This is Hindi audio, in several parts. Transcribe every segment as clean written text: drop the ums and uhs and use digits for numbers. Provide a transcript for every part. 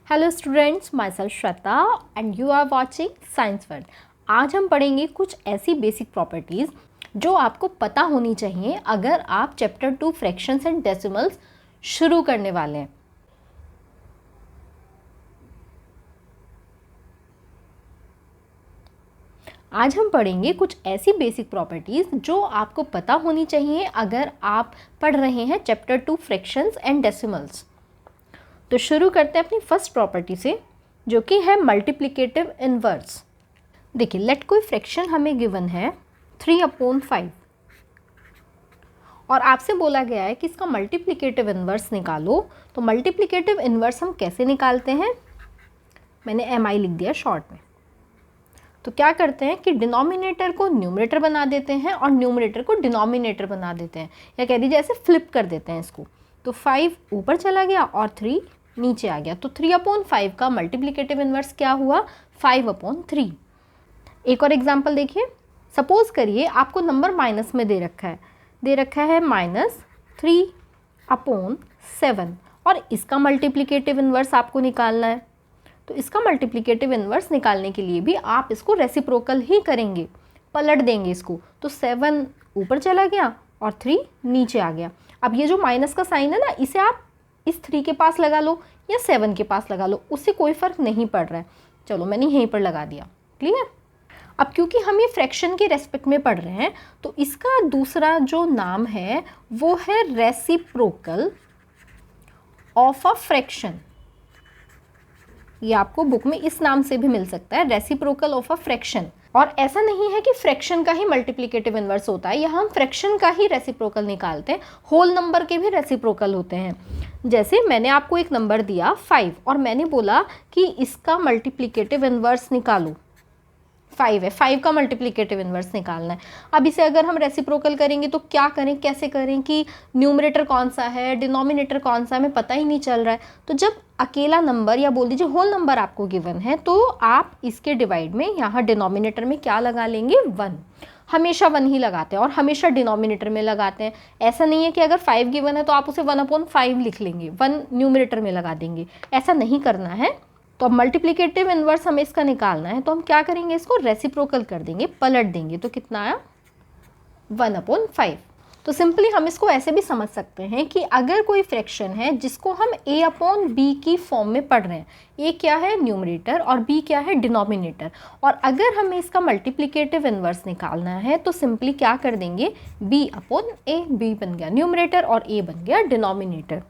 Hello students, myself Shweta and you are watching science world. आज हम पढ़ेंगे कुछ ऐसी बेसिक प्रॉपर्टीज़ जो आपको पता होनी चाहिए अगर आप चैप्टर 2 फ्रैक्शंस एंड डेसिमल्स शुरू करने वाले हैं। आज हम पढ़ेंगे कुछ ऐसी बेसिक प्रॉपर्टीज़ जो आपको पता होनी चाहिए अगर आप पढ़ रहे हैं चैप्टर 2 फ्रैक्शंस एंड डेसिमल्स। तो शुरू करते हैं अपनी फर्स्ट प्रॉपर्टी से, जो कि है मल्टीप्लिकेटिव इनवर्स। देखिए, लेट कोई फ्रैक्शन हमें गिवन है 3/5 और आपसे बोला गया है कि इसका मल्टीप्लिकेटिव इनवर्स निकालो। तो मल्टीप्लिकेटिव इनवर्स हम कैसे निकालते हैं, मैंने MI लिख दिया शॉर्ट में। तो क्या करते हैं कि डिनोमिनेटर को न्यूमरेटर बना देते हैं और न्यूमरेटर को डिनोमिनेटर बना देते हैं, या कह दीजिए ऐसे फ्लिप कर देते हैं इसको। तो 5 ऊपर चला गया और 3 नीचे आ गया। तो 3/5 का मल्टीप्लिकेटिव इनवर्स क्या हुआ, 5/3। एक और एग्जांपल देखिए। सपोज करिए आपको नंबर माइनस में दे रखा है -3/7 और इसका मल्टीप्लिकेटिव इनवर्स आपको निकालना है। तो इसका मल्टीप्लिकेटिव इनवर्स निकालने के लिए भी आप इसको रेसिप्रोकल ही करेंगे, पलट देंगे इसको। तो 7 ऊपर चला गया और 3 नीचे आ गया। अब ये जो माइनस का साइन है ना, इसे आप इस 3 के पास लगा लो या 7 के पास लगा लो, उससे कोई फ़र्क नहीं पड़ रहा है। चलो मैंने यहीं पर लगा दिया, क्लियर। अब क्योंकि हम ये फ्रैक्शन के रेस्पेक्ट में पढ़ रहे हैं, तो इसका दूसरा जो नाम है वो है रेसिप्रोकल ऑफ अ फ्रैक्शन। ये आपको बुक में इस नाम से भी मिल सकता है, रेसिप्रोकल ऑफ अ फ्रैक्शन। और ऐसा नहीं है कि फ्रैक्शन का ही मल्टीप्लिकेटिव इनवर्स होता है, यहाँ हम फ्रैक्शन का ही रेसिप्रोकल निकालते हैं। होल नंबर के भी रेसिप्रोकल होते हैं। जैसे मैंने आपको एक नंबर दिया 5 और मैंने बोला कि इसका मल्टीप्लिकेटिव इनवर्स निकालो। 5 है, 5 का मल्टीप्लिकेटिव इनवर्स निकालना है। अब इसे अगर हम रेसिप्रोकल करेंगे तो क्या करें, कैसे करें कि न्यूमरेटर कौन सा है, डिनोमिनेटर कौन सा, हमें पता ही नहीं चल रहा है। तो जब अकेला नंबर या बोल दीजिए होल नंबर आपको गिवन है, तो आप इसके डिवाइड में यहाँ डिनोमिनेटर में क्या लगा लेंगे, 1। हमेशा 1 ही लगाते हैं और हमेशा डिनोमिनेटर में लगाते हैं। ऐसा नहीं है कि अगर 5 गिवन है तो आप उसे 1/5 लिख लेंगे, 1 न्यूमरेटर में लगा देंगे, ऐसा नहीं करना है। तो अब मल्टीप्लिकेटिव इनवर्स हमें इसका निकालना है, तो हम क्या करेंगे, इसको रेसिप्रोकल कर देंगे, पलट देंगे। तो कितना आया, 1/5। तो सिंपली हम इसको ऐसे भी समझ सकते हैं कि अगर कोई फ्रैक्शन है जिसको हम A/B की फॉर्म में पढ़ रहे हैं, A क्या है, न्यूमरेटर, और B क्या है, डिनोमिनेटर, और अगर हमें इसका मल्टीप्लिकेटिव इनवर्स निकालना है तो सिंपली क्या कर देंगे, B/A। B बन गया न्यूमरेटर और A बन गया डिनोमिनेटर।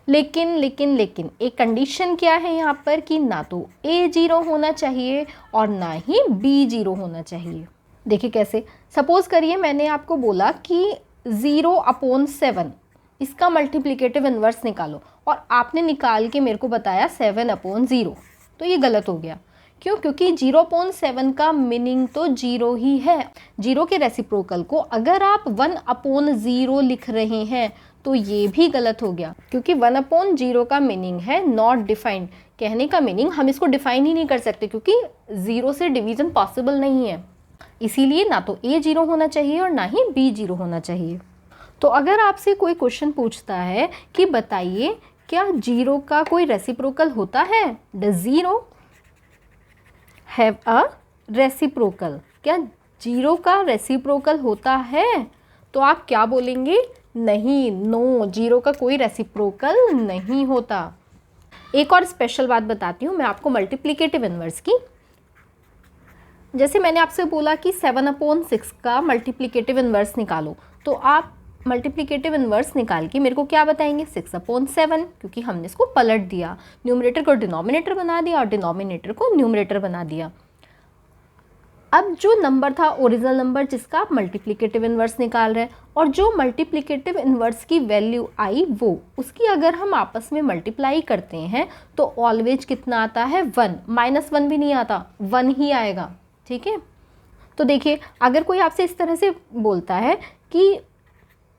लेकिन एक कंडीशन क्या है यहाँ पर कि ना तो A 0 होना चाहिए और ना ही B 0 होना चाहिए। देखिए कैसे, सपोज करिए मैंने आपको बोला कि 0/7 इसका मल्टीप्लिकेटिव इनवर्स निकालो और आपने निकाल के मेरे को बताया 7/0, तो ये गलत हो गया। क्यों, क्योंकि 0/7 का मीनिंग तो 0 ही है। 0 के रेसिप्रोकल को अगर आप 1/0 लिख रहे हैं तो ये भी गलत हो गया, क्योंकि 1/0 का मीनिंग है नॉट डिफाइंड। कहने का मीनिंग हम इसको डिफाइन ही नहीं कर सकते, क्योंकि 0 से डिवीज़न पॉसिबल नहीं है। इसीलिए ना तो A 0 होना चाहिए और ना ही B 0 होना चाहिए। तो अगर आपसे कोई क्वेश्चन पूछता है कि बताइए क्या 0 का कोई रेसिप्रोकल होता है, डज 0 हैव अ रेसिप्रोकल, क्या 0 का रेसिप्रोकल होता है, तो आप क्या बोलेंगे, नहीं, नो, 0 का कोई रेसिप्रोकल नहीं होता। एक और स्पेशल बात बताती हूँ मैं आपको मल्टीप्लिकेटिव इनवर्स की। जैसे मैंने आपसे बोला कि 7/6 का मल्टीप्लिकेटिव इनवर्स निकालो, तो आप मल्टीप्लिकेटिव इनवर्स निकाल के मेरे को क्या बताएंगे, 6/7, क्योंकि हमने इसको पलट दिया, न्यूमरेटर को डिनोमिनेटर बना दिया और डिनोमिनेटर को न्यूमरेटर बना दिया। अब जो नंबर था ओरिजिनल नंबर जिसका आप मल्टीप्लिकेटिव इनवर्स निकाल रहे हैं, और जो मल्टीप्लिकेटिव इनवर्स की वैल्यू आई वो उसकी अगर हम आपस में मल्टीप्लाई करते हैं तो ऑलवेज कितना आता है, 1, -1 भी नहीं आता, 1 ही आएगा। ठीक है। तो देखिए, अगर कोई आपसे इस तरह से बोलता है कि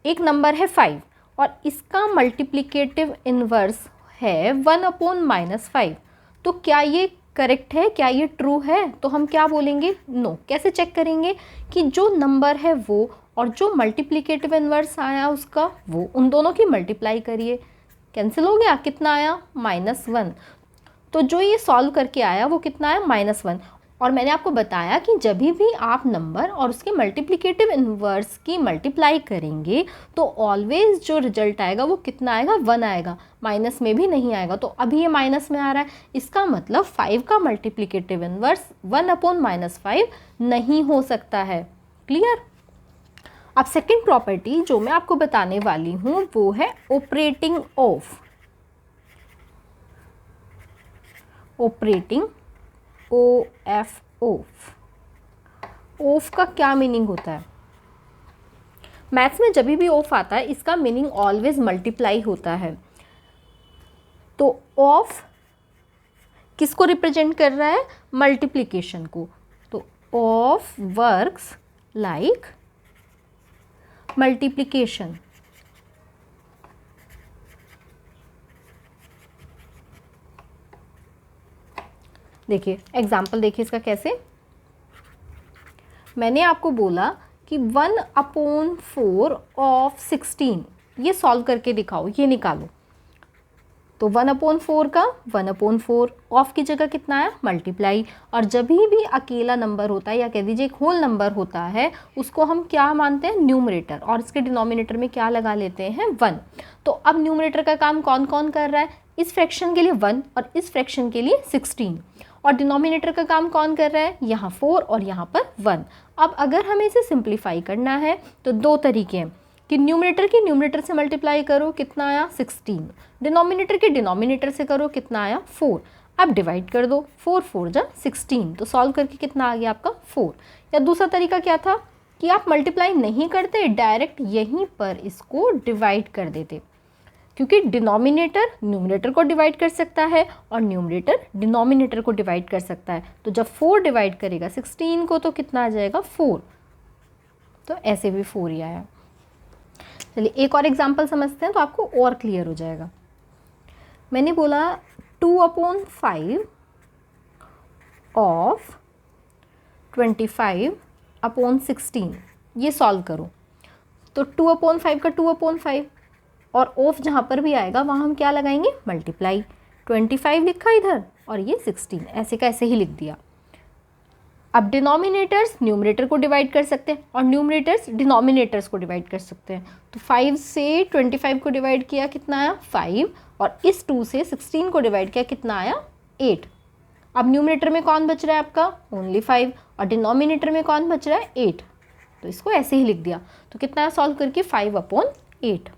एक नंबर है 5 और इसका मल्टीप्लिकेटिव इनवर्स है 1/-5, तो क्या ये करेक्ट है, क्या ये ट्रू है, तो हम क्या बोलेंगे, नो। कैसे चेक करेंगे कि जो नंबर है वो और जो मल्टीप्लिकेटिव इनवर्स आया उसका, वो उन दोनों की मल्टीप्लाई करिए, कैंसिल हो गया, कितना आया, -1। तो जो ये सॉल्व करके आया वो कितना है, -1। और मैंने आपको बताया कि जब भी आप नंबर और उसके मल्टीप्लिकेटिव इन्वर्स की मल्टीप्लाई करेंगे तो ऑलवेज जो रिजल्ट आएगा वो कितना आएगा, 1 आएगा, माइनस में भी नहीं आएगा। तो अभी ये माइनस में आ रहा है, इसका मतलब 5 का मल्टीप्लिकेटिव इन्वर्स 1/-5 नहीं हो सकता है। क्लियर। अब सेकेंड प्रॉपर्टी जो मैं आपको बताने वाली हूँ वो है operating of. Operating, OF, of. Of का क्या मीनिंग होता है? मैथ्स में जब भी ऑफ आता है इसका मीनिंग ऑलवेज मल्टीप्लाई होता है। तो ऑफ किसको रिप्रेजेंट कर रहा है, मल्टीप्लिकेशन को। तो ऑफ वर्क्स लाइक मल्टीप्लिकेशन। देखिए एग्जाम्पल देखिए इसका कैसे। मैंने आपको बोला कि 1/4 ऑफ 16 ये सॉल्व करके दिखाओ, ये निकालो। तो 1/4 का 1/4 ऑफ की जगह कितना है, मल्टीप्लाई। और जब भी अकेला नंबर होता है या कह दीजिए एक होल नंबर होता है उसको हम क्या मानते हैं, न्यूमरेटर, और इसके डिनोमिनेटर में क्या लगा लेते हैं, 1। तो अब न्यूमरेटर का काम कौन कौन कर रहा है, इस फ्रैक्शन के लिए 1 और इस फ्रैक्शन के लिए 16। और डिनोमिनेटर का काम कौन कर रहा है, यहाँ 4 और यहाँ पर 1। अब अगर हमें इसे सिंप्लीफाई करना है तो दो तरीके हैं कि न्यूमरेटर की न्यूमरेटर से मल्टीप्लाई करो, कितना आया 16। डिनोमिनेटर के डिनोमिनेटर से करो, कितना आया 4। अब डिवाइड कर दो, 4 4 जा 16। तो सॉल्व करके कितना आ गया आपका 4। या दूसरा तरीका क्या था कि आप मल्टीप्लाई नहीं करते, डायरेक्ट यहीं पर इसको डिवाइड कर देते, क्योंकि डिनोमिनेटर न्यूमरेटर को डिवाइड कर सकता है और न्यूमरेटर डिनोमिनेटर को डिवाइड कर सकता है। तो जब 4 डिवाइड करेगा 16 को तो कितना आ जाएगा 4। तो ऐसे भी 4 ही आया। चलिए एक और एग्जांपल समझते हैं तो आपको और क्लियर हो जाएगा। मैंने बोला 2/5 ऑफ 25/16 ये सॉल्व करो। तो 2/5 का 2/5 और ऑफ जहाँ पर भी आएगा वहाँ हम क्या लगाएंगे, मल्टीप्लाई। 25 लिखा इधर और ये 16, ऐसे का ऐसे ही लिख दिया। अब डिनोमिनेटर्स न्यूमरेटर को डिवाइड कर सकते हैं और न्यूमरेटर्स डिनोमिनेटर्स को डिवाइड कर सकते हैं। तो 5 से 25 को डिवाइड किया, कितना आया 5, और इस 2 से 16 को डिवाइड किया, कितना आया 8। अब न्यूमरेटर में कौन बच रहा है आपका, ओनली 5, और डिनोमिनेटर में कौन बच रहा है 8। तो इसको ऐसे ही लिख दिया। तो कितना है सॉल्व करके 5/8।